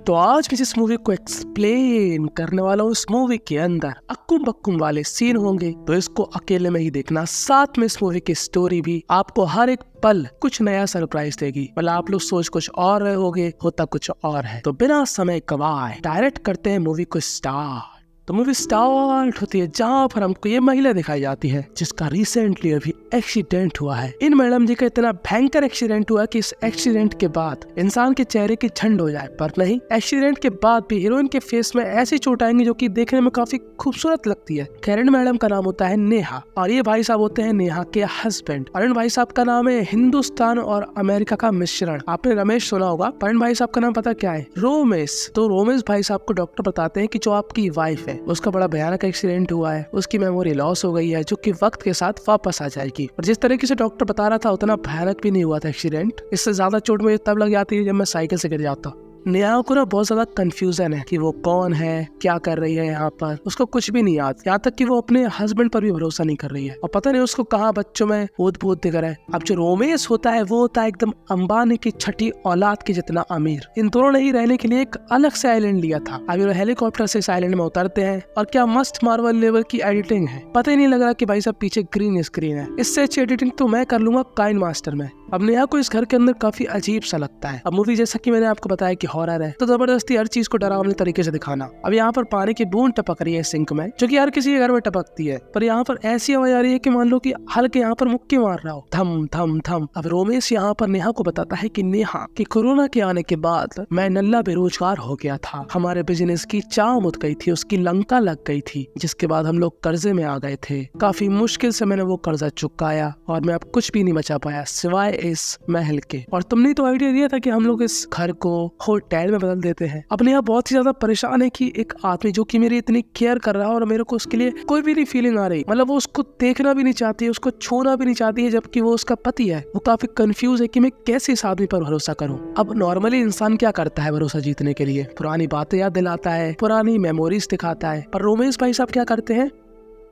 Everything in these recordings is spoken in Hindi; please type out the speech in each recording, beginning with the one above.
तो आज मैं जिस मूवी को एक्सप्लेन करने वाला हूँ, उस मूवी के अंदर अक्कुम बक्कुम वाले सीन होंगे, तो इसको अकेले में ही देखना। साथ में इस मूवी की स्टोरी भी आपको हर एक पल कुछ नया सरप्राइज देगी। मतलब आप लोग सोच कुछ और रहे होगे, होता कुछ और है। तो बिना समय गवाए डायरेक्ट करते हैं मूवी को स्टार्ट। तो मूवी स्टार्ट होती है जहाँ पर हमको ये महिला दिखाई जाती है जिसका रिसेंटली अभी एक्सीडेंट हुआ है। इन मैडम जी का इतना भयंकर एक्सीडेंट हुआ कि इस एक्सीडेंट के बाद इंसान के चेहरे की झंड हो जाए, पर नहीं, एक्सीडेंट के बाद भी हीरोइन के फेस में ऐसी चोट आएंगी जो कि देखने में काफी खूबसूरत लगती है। खैर, इन मैडम का नाम होता है नेहा और ये भाई साहब होते हैं नेहा के हस्बैंड। और इन भाई साहब का नाम है हिंदुस्तान और अमेरिका का मिश्रण। आपने रमेश सुना होगा, पर इन भाई साहब का नाम पता क्या है? रोमेश। तो रोमेश भाई साहब को डॉक्टर बताते हैं कि जो आपकी वाइफ है उसका बड़ा भयानक एक्सीडेंट हुआ है, उसकी मेमोरी लॉस हो गई है जो कि वक्त के साथ वापस आ जाएगी। और जिस तरीके से डॉक्टर बता रहा था उतना भयानक भी नहीं हुआ था एक्सीडेंट। इससे ज्यादा चोट मुझे तब लग जाती है जब मैं साइकिल से गिर जाता हूँ। नेहा को ना बहुत ज्यादा कंफ्यूजन है कि वो कौन है, क्या कर रही है यहाँ पर। उसको कुछ भी नहीं याद, यहाँ तक कि वो अपने हस्बैंड पर भी भरोसा नहीं कर रही है और पता नहीं उसको कहाँ बच्चों में भूत भूत दिख रहा है। अब जो रोमेश होता है वो होता है एकदम अंबानी की छठी औलाद के जितना अमीर। इन दोनों ने ही रहने के लिए एक अलग से आइलैंड लिया था। अब ये हेलीकॉप्टर से इस आइलैंड में उतरते हैं और क्या मस्त मार्वल लेवल की एडिटिंग है। पता ही नहीं लग रहा कि भाई साहब पीछे ग्रीन स्क्रीन है। इससे अच्छी एडिटिंग तो मैं कर लूंगा काइन मास्टर में। अब नेहा को इस घर के अंदर काफी अजीब सा लगता है। अब मूवी जैसा कि मैंने आपको बताया कि हॉरर है, तो जबरदस्ती हर चीज को डरावने तरीके से दिखाना। अब यहाँ पर पानी की बूंद टपक रही है सिंक में, जो कि हर किसी के घर में टपकती है, पर यहाँ पर ऐसी आवाज आ रही है कि मान लो कि हल्के यहाँ पर मुक्की मार रहा हो, धम धम धम। अब रोमेश यहाँ पर नेहा को बताता है कि नेहा कि कोरोना के आने के बाद मैं नल्ला बेरोजगार हो गया था, हमारे बिजनेस की चाह मुद गई थी, उसकी लंका लग गई थी, जिसके बाद हम लोग कर्जे में आ गए थे। काफी मुश्किल से मैंने वो कर्जा चुकाया और मैं अब कुछ भी नहीं बचा पाया सिवाय इस महल के। और तुमने तो आइडिया दिया था कि हम लोग इस घर को होटल में बदल देते हैं। अब नेहा बहुत ही ज्यादा परेशान है कि एक आदमी जो कि मेरी इतनी केयर कर रहा है और मेरे को उसके लिए कोई भी नहीं फीलिंग आ रही, मतलब वो उसको देखना भी नहीं चाहती है, उसको छूना भी नहीं चाहती है, जबकि वो उसका पति है। वो काफी कंफ्यूज है कि मैं कैसे इस आदमी पर भरोसा करूं। अब नॉर्मली इंसान क्या करता है भरोसा जीतने के लिए? पुरानी बातें याद दिलाता है, पुरानी मेमोरीज दिखाता है। पर रोमेश भाई साहब क्या करते हैं?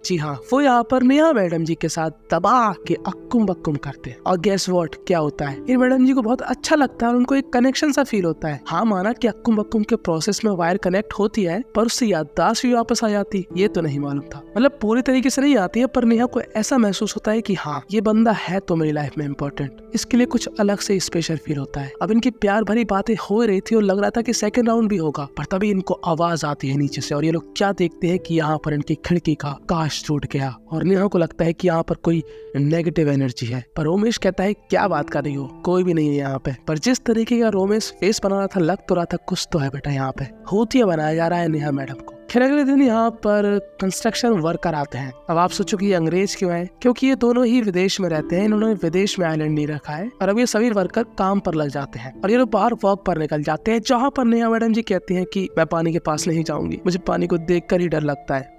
जी हाँ, वो यहाँ पर नेहा मैडम जी के साथ दबा के अक्कुम बक्कुम करते हैं। और गेस व्हाट क्या होता है? इन मैडम जी को बहुत अच्छा लगता है और उनको एक कनेक्शन सा फील होता है। हाँ, माना कि अक्कुम बक्कुम के प्रोसेस में वायर कनेक्ट होती है, पर उससे याददाश्त भी वापस आ जाती, ये तो नहीं मालूम था। मतलब पूरी तरीके से नहीं आती है, पर नेहा को ऐसा महसूस होता है कि हाँ, ये बंदा है तो मेरी लाइफ में इम्पोर्टेंट। इसके लिए कुछ अलग से स्पेशल फील होता है। अब इनकी प्यार भरी बातें हो रही थी और लग रहा था कि सेकंड राउंड भी होगा, पर तभी इनको आवाज आती है नीचे से और ये लोग क्या देखते हैं कि यहाँ पर इनकी खिड़की का कांच टूट गया और नेहा को लगता है कि यहाँ पर कोई नेगेटिव एनर्जी है। पर रोमेश कहता है क्या बात कर रही हो, कोई भी नहीं है यहाँ पे। पर जिस तरीके का रोमेश फेस बना रहा था, लग तो रहा था कुछ तो है बेटा यहाँ पे। होतिया बनाया जा रहा है नेहा मैडम को। फिर अगले दिन यहाँ पर कंस्ट्रक्शन वर्कर आते हैं। अब आप सोचो कि ये अंग्रेज क्यों है? क्योंकि ये दोनों ही विदेश में रहते हैं, इन्होंने विदेश में आइलैंड नहीं रखा है। और अब ये सभी वर्कर काम पर लग जाते हैं और ये लोग बाहर वॉक पर निकल जाते हैं, जहाँ पर नेहा मैडम जी कहती हैं कि मैं पानी के पास नहीं जाऊंगी, मुझे पानी को देखकर ही डर लगता है।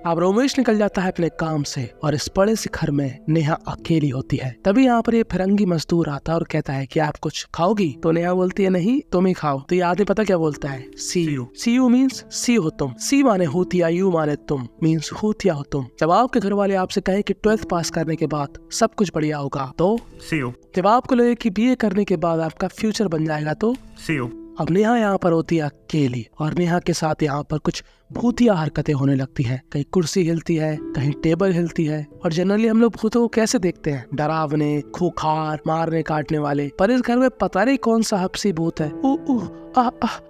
अब रोमेश निकल जाता है अपने काम से और इस बड़े से घर में नेहा अकेली होती है। तभी यहाँ पर ये फिरंगी मजदूर आता है और कहता है कि आप कुछ खाओगी? तो नेहा बोलती है नहीं, तुम ही खाओ। तो ये आदमी पता क्या बोलता है? सी यू। सी यू मीन्स सी हो तुम। सी माने होतिया, यू माने तुम, मीन्स होतिया हो तुम। जब आपके घर वाले आपसे कहे कि 12th पास करने के बाद सब कुछ बढ़िया होगा तो सी यू। जब आपको लगे कि BA करने के बाद आपका फ्यूचर बन जाएगा तो सी यू। अब नेहा यहाँ पर होती है अकेली और नेहा के साथ यहाँ पर कुछ भूतिया हरकतें होने लगती हैं। कहीं कुर्सी हिलती है, कहीं टेबल हिलती है। और जनरली हम लोग भूतों को कैसे देखते हैं? डरावने, खूंखार, मारने काटने वाले। पर इस घर में पता नहीं कौन सा हपसी भूत है,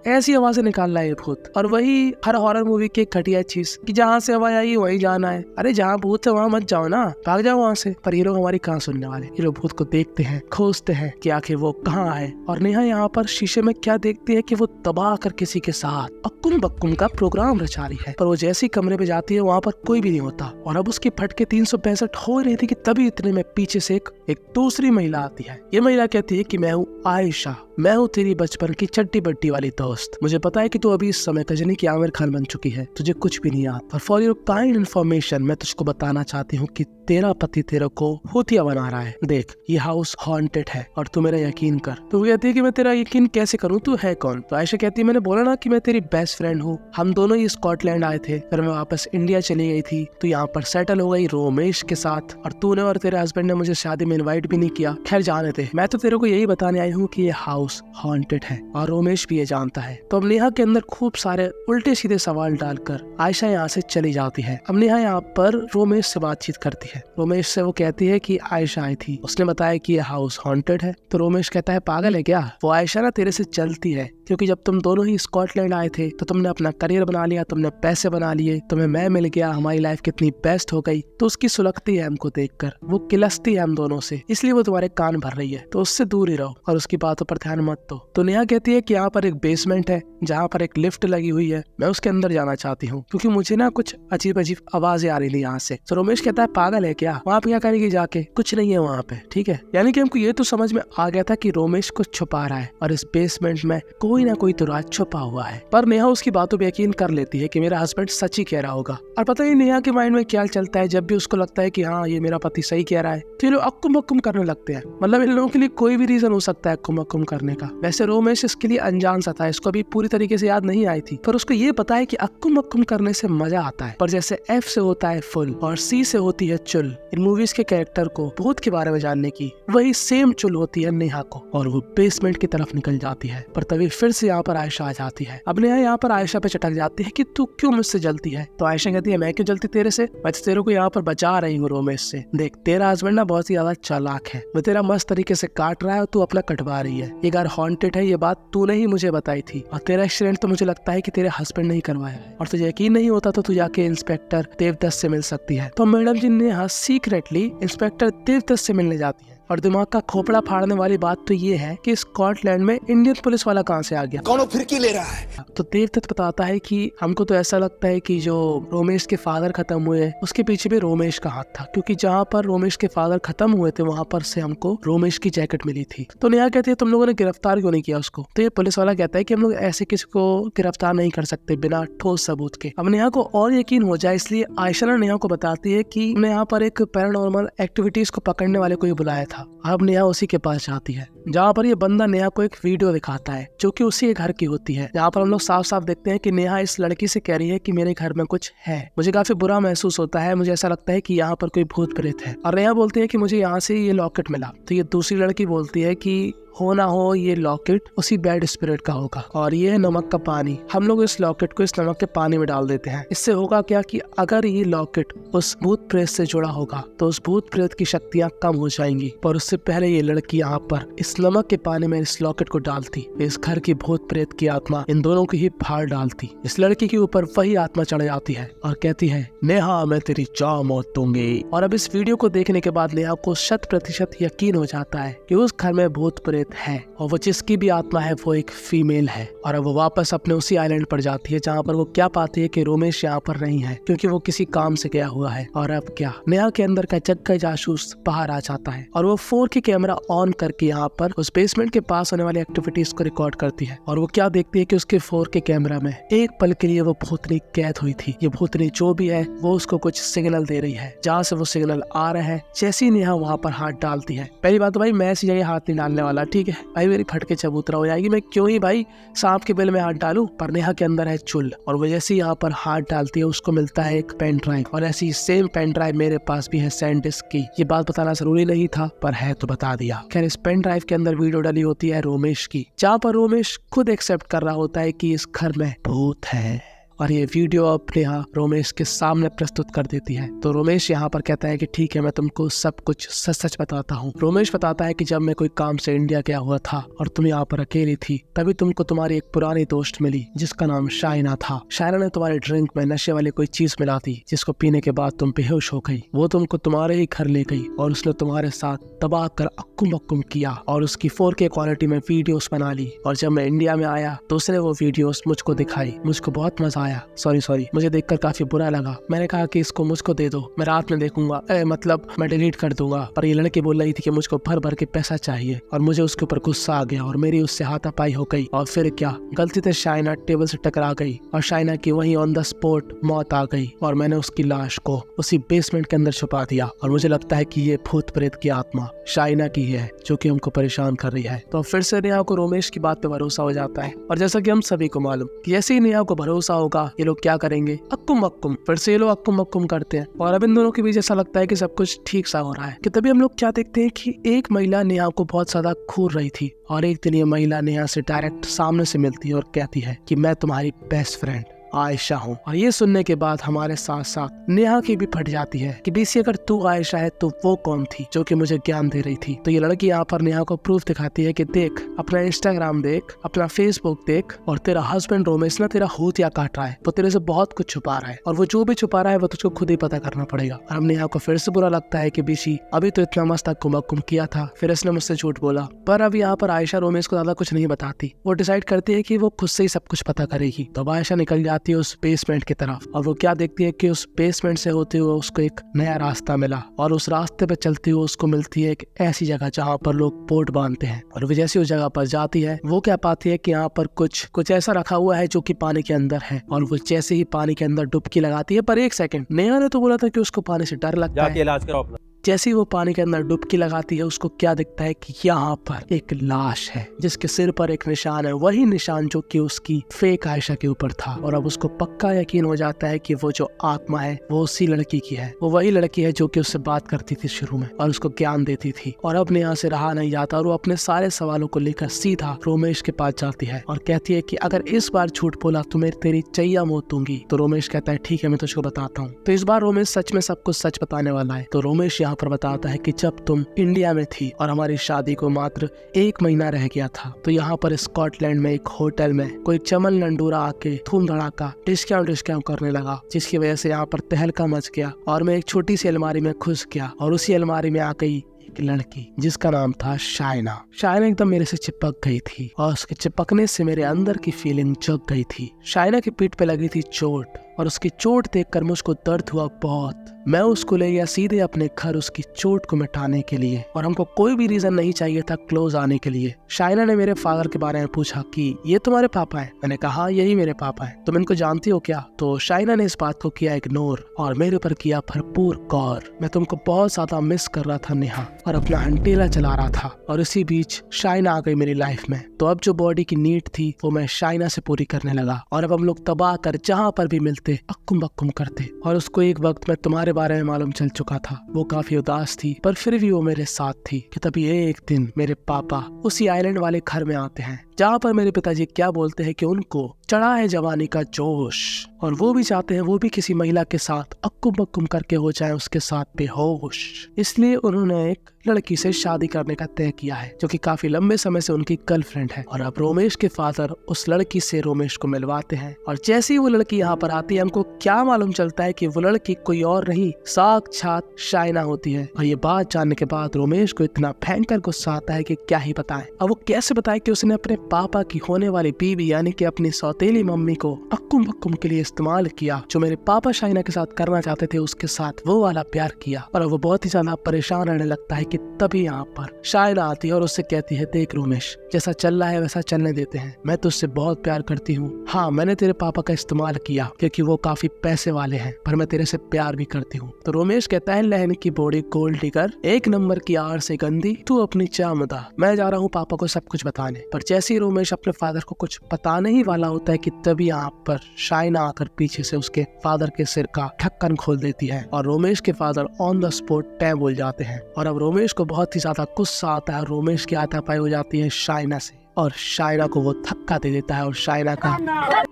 ऐसी आवाजें निकाल रहा है ये भूत। और वही हर हॉरर मूवी की घटिया चीज कि जहाँ से आवाज आई वहीं जाना है। अरे जहाँ भूत है वहाँ मत जाओ ना, भाग जाओ वहाँ से। पर ये लोग हमारी कहाँ सुनने वाले? ये लोग भूत को देखते हैं, खोजते हैं कि आखिर वो कहाँ है। और नेहा यहाँ पर शीशे में क्या देखती है कि वो दबा कर किसी के साथ अक्कुम बक्कुम का प्रोग्राम रचा रही है। पर वो जैसी कमरे में जाती है वहाँ पर कोई भी नहीं होता और अब उसकी फटके 365 हो रही थी कि तभी इतने में पीछे से एक दूसरी महिला आती है। ये महिला कहती है कि मैं हूँ आयशा, मैं हूँ तेरी बचपन की चट्टी बट्टी वाली दोस्त। मुझे पता है कि तू अभी इस समय कजनी की आमिर खान बन चुकी है, तुझे कुछ भी नहीं आता। पर फॉर योर काइंड इन्फॉर्मेशन मैं तुझको बताना चाहती हूँ कि तेरा पति तेरे को भूतिया बना रहा है। देख, ये हाउस हॉन्टेड है और तू मेरा यकीन कर। तो वो कहती है कि मैं तेरा यकीन कैसे करूँ, तू है कौन? तो आयशा कहती है मैंने बोला ना कि मैं तेरी बेस्ट फ्रेंड हूँ, हम दोनों ही स्कॉटलैंड आए थे, फिर मैं वापस इंडिया चली गई थी, तू यहाँ पर सेटल हो गई रोमेश के साथ और तूने और तेरे हस्बैंड ने मुझे शादी में इन्वाइट भी नहीं किया। खैर जाने दे, मैं तो तेरे को यही बताने आई हूँ कि ये हाउस हाउस हॉन्टेड है और रोमेश भी ये जानता है। तो अब नेहा के अंदर खूब सारे उल्टे सीधे सवाल डालकर आयशा यहाँ से चली जाती है। अब नेहा यहाँ पर रोमेश से बातचीत करती है। रोमेश से वो कहती है कि आयशा आई थी, उसने बताया कि ये हाउस हॉन्टेड है। तो रोमेश कहता है पागल है क्या, वो आयशा ना तेरे से चलती है, क्योंकि जब तुम दोनों ही स्कॉटलैंड आए थे तो तुमने अपना करियर बना लिया, तुमने पैसे बना लिए, तुम्हें मैं मिल गया, हमारी लाइफ कितनी बेस्ट हो गई, तो उसकी सुलगती है हमको देखकर, वो किलसती है हम दोनों से, इसलिए वो तुम्हारे कान भर रही है, तो उससे दूर ही रहो और उसकी बातों पर ध्यान मत दो। तो नेहा कहती है कि यहाँ पर एक बेसमेंट है जहाँ पर एक लिफ्ट लगी हुई है, मैं उसके अंदर जाना चाहती हूँ क्योंकि मुझे ना कुछ अजीब अजीब आवाजें आ रही थी यहाँ से। तो रोमेश कहता है पागल है क्या, वहाँ पे क्या करेगी जाके, कुछ नहीं है वहाँ पे, ठीक है। यानी कि हमको ये तो समझ में आ गया था कि रोमेश कुछ छुपा रहा है और इस बेसमेंट में कोई ना कोई तो राज छुपा हुआ है। पर नेहा उसकी बातों पे यकीन कर लेती है कि मेरा हस्बैंड सच ही कह रहा होगा। और पता नहीं नेहा के माइंड में क्या चलता है, जब भी उसको लगता है कि हाँ ये मेरा पति सही कह रहा है तो ये लोग अक्कुम बक्कुम करने लगते हैं। मतलब इन लोगों के लिए कोई भी रीजन हो सकता है अक्कुम बक्कुम करने का। वैसे रोमेश इसके लिए अनजान सा था, इसको अभी पूरी तरीके से याद नहीं आई थी, पर उसको ये पता है कि अक्कुम बक्कुम करने से मजा आता है। पर जैसे एफ से होता है फुल और सी से होती है चुल इन मूवीज के कैरेक्टर को भूत के बारे में जानने की, वही सेम चुल होती है नेहा को और वो बेसमेंट की तरफ निकल जाती है। पर तभी फिर से यहाँ पर आयशा आ जाती है। अब नेहा यहाँ पर आयशा पे चटक जाती है कि तू क्यों मुझसे जलती है। तो आयशा कहती है मैं क्यों जलती तेरे से, मैं तो तेरे को यहाँ पर बचा रही हूँ रोमेश से। देख तेरा हस्बैंड ना बहुत ही ज्यादा चालाक है, वो तेरा मस्त तरीके से काट रहा है और तू अपना कटवा रही है। ये घर हॉन्टेड है, ये बात तूने ही मुझे बताई थी और तेरा एक्सीडेंट तो मुझे लगता है कि तेरे हस्बैंड ने ही करवाया है और तुझे यकीन नहीं होता तो तू जाके इंस्पेक्टर देवदत्त से मिल सकती है। तो मैडम जी नेहा सीक्रेटली इंस्पेक्टर देवदत्त से मिलने जाती है। और दिमाग का खोपड़ा फाड़ने वाली बात तो ये है कि स्कॉटलैंड में इंडियन पुलिस वाला कहाँ से आ गया, कौन फिरकी ले रहा है। तो देवदत्त बताता है कि हमको तो ऐसा लगता है कि जो रोमेश के फादर खत्म हुए उसके पीछे भी रोमेश का हाथ था, क्योंकि जहाँ पर रोमेश के फादर खत्म हुए थे वहाँ पर से हमको रोमेश की जैकेट मिली थी। तो नेहा कहती है तुम लोगों ने गिरफ्तार क्यों नहीं किया उसको। तो ये पुलिस वाला कहता है कि हम लोग ऐसे किसी को गिरफ्तार नहीं कर सकते बिना ठोस सबूत के। अब नेहा को और यकीन हो जाए इसलिए आयशा ने नेहा को बताती है कि हमने यहाँ पर एक पैरानॉर्मल एक्टिविटीज को पकड़ने वाले को बुलाया था। अब नेहा उसी के पास जाती है जहाँ पर ये बंदा नेहा को एक वीडियो दिखाता है जो कि उसी के घर की होती है, जहाँ पर हम लोग साफ साफ देखते हैं कि नेहा इस लड़की से कह रही है कि मेरे घर में कुछ है। मुझे काफी बुरा महसूस होता है, मुझे ऐसा लगता है कि यहाँ पर कोई भूत प्रेत है। और नेहा बोलती है कि मुझे यहाँ से ये लॉकेट मिला। तो ये दूसरी लड़की बोलती है कि हो ना हो ये लॉकेट उसी बैड स्पिरिट का होगा और ये है नमक का पानी, हम लोग इस लॉकेट को इस नमक के पानी में डाल देते हैं। इससे होगा क्या कि अगर ये लॉकेट उस भूत प्रेत से जुड़ा होगा तो उस भूत प्रेत की शक्तियाँ कम हो जाएंगी। पर उससे पहले ये लड़की यहाँ पर इस नमक के पानी में इस लॉकेट को डालती, इस घर की भूत प्रेत की आत्मा इन दोनों की ही फाड़ डालती। इस लड़की के ऊपर वही आत्मा चढ़ जाती है और कहती है नेहा मैं तेरी जान मौत दूंगी। और अब इस वीडियो को देखने के बाद नेहा को 100% यकीन हो जाता है कि उस घर में भूत प्रेत है और वो जिसकी भी आत्मा है वो एक फीमेल है। और अब वो वापस अपने उसी आइलैंड पर जाती है जहाँ पर वो क्या पाती है कि रोमेश यहाँ पर नहीं है क्योंकि वो किसी काम से गया हुआ है। और अब क्या नेहा के अंदर का जग्गा जासूस बाहर आ जाता है और वो 4K कैमरा ऑन करके यहाँ पर उस बेसमेंट के पास होने वाली एक्टिविटीज को रिकॉर्ड करती है। और वो क्या देखती है कि उसके 4K कैमरा में एक पल के लिए वो भूतनी कैद हुई थी। ये भूतनी जो भी है वो उसको कुछ सिग्नल दे रही है, जहाँ से वो सिग्नल आ रहा है। जैसे ही नेहा वहाँ पर हाथ डालती है, पहली बात तो भाई मैं ऐसी जगह हाथ नहीं डालने वाला, ठीक है भाई, मेरी फटके चबूतरा हो जाएगी, मैं क्यों ही भाई सांप के बिल में हाथ डालूं। पर नेहा के अंदर है चुल और वो जैसे यहाँ पर हाथ डालती है उसको मिलता है एक पेन ड्राइव और ऐसी सेम पेन ड्राइव मेरे पास भी है सैनडिस्क की। ये बात बताना जरूरी नहीं था पर है तो बता दिया। खैर इस पेन ड्राइव के अंदर वीडियो डली होती है रोमेश की, जहाँ पर रोमेश खुद एक्सेप्ट कर रहा होता है कि इस घर में भूत है और ये वीडियो अब नेहा रोमेश के सामने प्रस्तुत कर देती है। तो रोमेश यहाँ पर कहता है कि ठीक है मैं तुमको सब कुछ सच सच बताता हूँ। रोमेश बताता है कि जब मैं कोई काम से इंडिया गया हुआ था और तुम यहाँ पर अकेली थी तभी तुमको तुम्हारी एक पुरानी दोस्त मिली जिसका नाम शाइना था। शाइना ने तुम्हारे ड्रिंक में नशे वाली कोई चीज मिला दी जिसको पीने के बाद तुम बेहोश हो गई। वो तुमको तुम्हारे ही घर ले गई और उसने तुम्हारे साथ दबा कर अक्कुम बक्कुम किया और उसकी 4K क्वालिटी में वीडियोस बना ली। और जब मैं इंडिया में आया तो उसने वो वीडियोस मुझको दिखाई, मुझको बहुत मजा आया। सॉरी मुझे देखकर काफी बुरा लगा। मैंने कहा कि इसको मुझको दे दो, मैं रात में देखूंगा, मतलब मैं डिलीट कर दूंगा। पर ये लड़की बोल रही थी कि मुझको भर भर के पैसा चाहिए और मुझे उसके ऊपर गुस्सा आ गया और मेरी उससे हाथापाई हो गई। और फिर क्या गलती से शाइना टेबल से टकरा गई और शाइना की वहीं ऑन द स्पॉट मौत आ गई और मैंने उसकी लाश को उसी बेसमेंट के अंदर छुपा दिया। और मुझे लगता है कि ये भूत प्रेत की आत्मा शाइना की है जो कि हमको परेशान कर रही है। तो फिर से नेहा को रोमेश की बात पे भरोसा हो जाता है। और जैसा कि हम सभी को मालूम कि जैसे ही नेहा को भरोसा होगा का ये लोग क्या करेंगे, अक्कुम बक्कुम। फिर से ये लोग अक्कुम बक्कुम करते हैं और अब इन दोनों के बीच ऐसा लगता है कि सब कुछ ठीक सा हो रहा है कि तभी हम लोग क्या देखते हैं कि एक महिला नेहा को बहुत ज्यादा घूर रही थी और एक दिन ये महिला नेहा से डायरेक्ट सामने से मिलती है और कहती है कि मैं तुम्हारी बेस्ट फ्रेंड आयशा हूँ। और ये सुनने के बाद हमारे साथ साथ नेहा की भी फट जाती है कि बीसी अगर तू आयशा है तो वो कौन थी जो कि मुझे ज्ञान दे रही थी। तो ये लड़की यहाँ पर नेहा को प्रूफ दिखाती है कि देख, अपना इंस्टाग्राम देख, अपना फेसबुक देख, और तेरा हस्बैंड रोमेश ना तेरा होतिया काट रहा है, वो तेरे से बहुत कुछ छुपा रहा है और वो जो भी छुपा रहा है वो तुझको खुद ही पता करना पड़ेगा। और अब नेहा को फिर से बुरा लगता है कि बीसी अभी तो इतना मस्त कुमकुम किया था, फिर इसने मुझसे झूठ बोला। पर अब यहाँ पर आयशा रोमेश को ज्यादा कुछ नहीं बताती, वो डिसाइड करती है कि वो खुद से ही सब कुछ पता करेगी। तो आयशा निकल जाती है उस बेसमेंट की तरफ और वो क्या देखती है कि उस बेसमेंट से होते हुए उसको एक नया रास्ता मिला और उस रास्ते पे चलते हुए उसको मिलती है एक ऐसी जगह जहाँ पर लोग बोट बांधते हैं। और वो जैसे उस जगह पर जाती है वो क्या पाती है कि यहाँ पर कुछ ऐसा रखा हुआ है जो कि पानी के अंदर है। और वो जैसे ही पानी के अंदर डुबकी लगाती है, पर एक सेकंड, नेहा ने तो बोला था कि उसको पानी से डर लगता है। इलाज कराओ अपना। जैसे ही वो पानी के अंदर डुबकी लगाती है उसको क्या दिखता है कि यहाँ पर एक लाश है जिसके सिर पर एक निशान है, वही निशान जो कि उसकी फेक आयशा के ऊपर था। और अब उसको पक्का यकीन हो जाता है कि वो जो आत्मा है वो उसी लड़की की है, वो वही लड़की है जो कि उससे बात करती थी शुरू में और उसको ज्ञान देती थी। और अब यहाँ से रहा नहीं जाता और वो अपने सारे सवालों को लेकर सीधा रोमेश के पास जाती है और कहती है कि अगर इस बार झूठ बोला तो मैं तेरी चैया मौत दूंगी। तो रोमेश कहता है ठीक है, मैं तुझको बताता हूँ। तो इस बार रोमेश सच में सब कुछ सच बताने वाला है। तो रोमेश यहाँ पर बताता है कि जब तुम इंडिया में थी और हमारी शादी को मात्र 1 महीना रह गया था तो यहाँ पर स्कॉटलैंड में एक होटल में कोई चमन लंडूरा आके धूम धड़ाका डिस्काउंट करने लगा, जिसकी वजह से यहाँ पर तहलका मच गया और मैं एक छोटी सी अलमारी में घुस गया और उसी अलमारी में आ गई एक लड़की जिसका नाम था शाइना। शाइना एकदम मेरे से चिपक गई थी और उसके चिपकने से मेरे अंदर की फीलिंग जग गई थी। शाइना की पीठ पे लगी थी चोट और उसकी चोट देखकर मुझको दर्द हुआ बहुत। मैं उसको ले गया सीधे अपने घर उसकी चोट को मिटाने के लिए और हमको कोई भी रीजन नहीं चाहिए था क्लोज आने के लिए। शाइना ने मेरे फादर के बारे में पूछा कि ये तुम्हारे पापा हैं? मैंने कहा यही मेरे पापा हैं। तुम इनको जानती हो क्या? तो शाइना ने इस बात को किया इग्नोर और मेरे ऊपर किया भरपूर गौर। मैं तुमको बहुत ज्यादा मिस कर रहा था नेहा और अपना हंटेला चला रहा था और इसी बीच शाइना आ गई मेरी लाइफ में। तो अब जो बॉडी की नीड थी वो मैं शाइना से पूरी करने लगा और अब हम लोग तबाह कर जहाँ पर भी मिलते अक्कुम बक्कुम करते। और उसको एक वक्त में तुम्हारे बारे में मालूम चल चुका था, वो काफी उदास थी पर फिर भी वो मेरे साथ थी। कि तभी एक दिन मेरे पापा उसी आइलैंड वाले घर में आते हैं जहाँ पर मेरे पिताजी क्या बोलते हैं कि उनको चढ़ा है जवानी का जोश और वो भी चाहते हैं वो भी किसी महिला के साथ अक्कुम बक्कुम करके हो जाए उसके साथ बेहोश। इसलिए उन्होंने एक लड़की से शादी करने का तय किया है जो कि काफी लंबे समय से उनकी गर्लफ्रेंड है। और अब रोमेश के फादर उस लड़की से रोमेश को मिलवाते हैं और जैसे ही वो लड़की यहाँ पर आती है हमको क्या मालूम चलता है कि वो लड़की कोई और नहीं साक्षात शाइना होती है। और ये बात जानने के बाद रोमेश को इतना भयंकर गुस्सा आता है कि क्या ही बताएं। अब वो कैसे बताए कि उसने अपने पापा की होने वाली बीवी यानी कि अपनी सौतेली मम्मी को अक्कुम बक्कुम के लिए इस्तेमाल किया। जो मेरे पापा शाइना के साथ करना चाहते थे उसके साथ वो वाला प्यार किया। और वो बहुत ही ज्यादा परेशान रहने लगता है कि तभी यहाँ पर शाइना आती है और उससे कहती है देख रोमेश, जैसा चल रहा है वैसा चलने देते हैं, मैं तुझसे बहुत प्यार करती हूँ। हाँ मैंने तेरे पापा का इस्तेमाल किया क्योंकि वो काफी पैसे वाले हैं पर मैं तेरे से प्यार भी करती हूँ। तो रोमेश कहता है लहन की बॉडी गोल्ड डिगर, 1 नंबर की आड़ से गंदी, तू अपनी चाह मुदा, मैं जा रहा हूँ पापा को सब कुछ बताने। पर जैसे ही रोमेश अपने फादर को कुछ बताने ही वाला होता है कि तभी यहाँ पर शाइना आकर पीछे से उसके फादर के सिर का ढक्कन खोल देती है और रोमेश के father on the spot tab बोल जाते हैं। और अब रोमेश को बहुत ही ज्यादा गुस्सा आता है और रोमेश की हाथापाई हो जाती है शाइना से और शाइना को वो धक्का दे देता है और शाइना का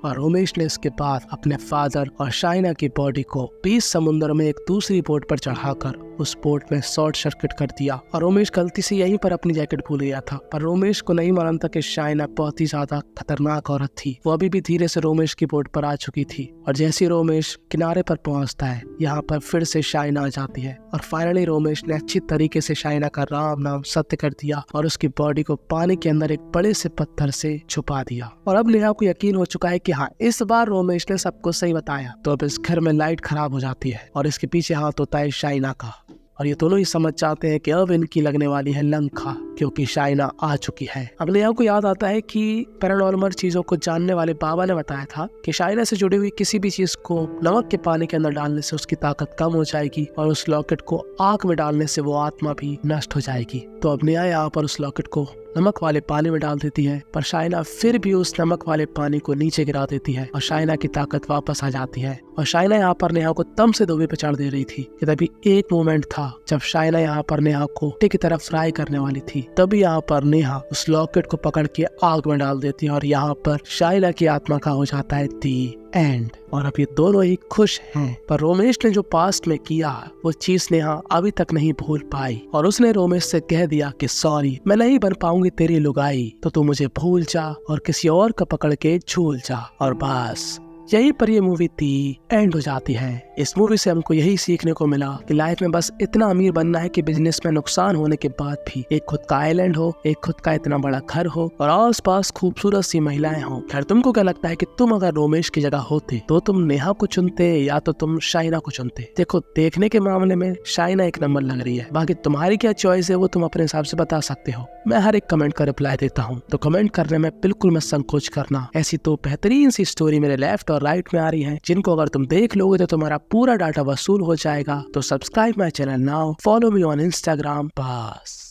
और रोमेश ने इसके बाद अपने फादर और शाइना की बॉडी को 20 समुद्र में एक दूसरी बोट पर चढ़ाकर उस बोट में शॉर्ट सर्किट कर दिया। और रोमेश गलती से यहीं पर अपनी जैकेट भूल गया था पर रोमेश को नहीं मालूम था कि शाइना बहुत ही ज्यादा खतरनाक औरत थी। वो अभी भी धीरे से रोमेश की बोट पर आ चुकी थी और जैसे ही रोमेश किनारे पर पहुंचता है यहाँ पर फिर से शाइना आ जाती है और फाइनली रोमेश ने अच्छी तरीके से शाइना का राम नाम सत्य कर दिया और उसकी बॉडी को पानी के अंदर एक बड़े से पत्थर से छुपा दिया। और अब नेहा को यकीन हो चुका है कि हाँ इस बार रोमेश ने सबको सही बताया। तो अब इस घर में लाइट खराब हो जाती है और इसके पीछे हाथ होता है शाइना का और ये दोनों ही समझ जाते हैं कि अब इनकी लगने वाली है लंका क्योंकि शाइना आ चुकी है। अब नेहा को याद आता है कि पैरानॉर्मल चीजों को जानने वाले बाबा ने बताया था कि शाइना से जुड़ी हुई किसी भी चीज को नमक के पानी के अंदर डालने से उसकी ताकत कम हो जाएगी और उस लॉकेट को आग में डालने से वो आत्मा भी नष्ट हो जाएगी। तो अब नेहा यहाँ पर उस लॉकेट को नमक वाले पानी में डाल देती है, पर शाइना फिर भी उस नमक वाले पानी को नीचे गिरा देती है और शाइना की ताकत वापस आ जाती है। और शाइना यहाँ पर नेहा को तम से दोबे पे चढ़ दे रही थी कि तभी एक मोमेंट था जब शाइना यहाँ पर नेहा को टे की तरफ फ्राई करने वाली थी। तभी यहाँ पर नेहा उस लॉकेट को पकड़ के आग में डाल देती है और यहाँ पर शाइना की आत्मा का हो जाता है दी एंड। और अब ये दोनों ही खुश हैं, पर रोमेश ने जो पास्ट में किया वो चीज नेहा अभी तक नहीं भूल पाई और उसने रोमेश से कह दिया कि सॉरी, मैं नहीं बन पाऊंगी तेरी लुगाई, तो तू मुझे भूल जा और किसी और का पकड़ के झूल जा। और बस यहीं पर ये मूवी थी एंड हो जाती है। इस मूवी से हमको यही सीखने को मिला कि लाइफ में बस इतना अमीर बनना है कि बिजनेस में नुकसान होने के बाद भी एक खुद का आइलैंड हो, एक खुद का इतना बड़ा घर हो और आस पास खूबसूरत सी महिलाएं हों। खैर, तुमको क्या लगता है कि तुम अगर रोमेश की जगह होते तो तुम नेहा को चुनते या तो तुम शाइना को चुनते? देखो, देखने के मामले में शाइना एक नंबर लग रही है, बाकी तुम्हारी क्या चॉइस है वो तुम अपने हिसाब से बता सकते हो। मैं हर एक कमेंट का रिप्लाई देता हूँ, तो कमेंट करने में बिल्कुल मत संकोच करना। ऐसी तो बेहतरीन सी स्टोरी मेरे लेफ्ट और राइट में आ रही है, जिनको अगर तुम देख लोगे तो तुम्हारा पूरा डाटा वसूल हो जाएगा। तो subscribe my channel now, follow me on Instagram. बस।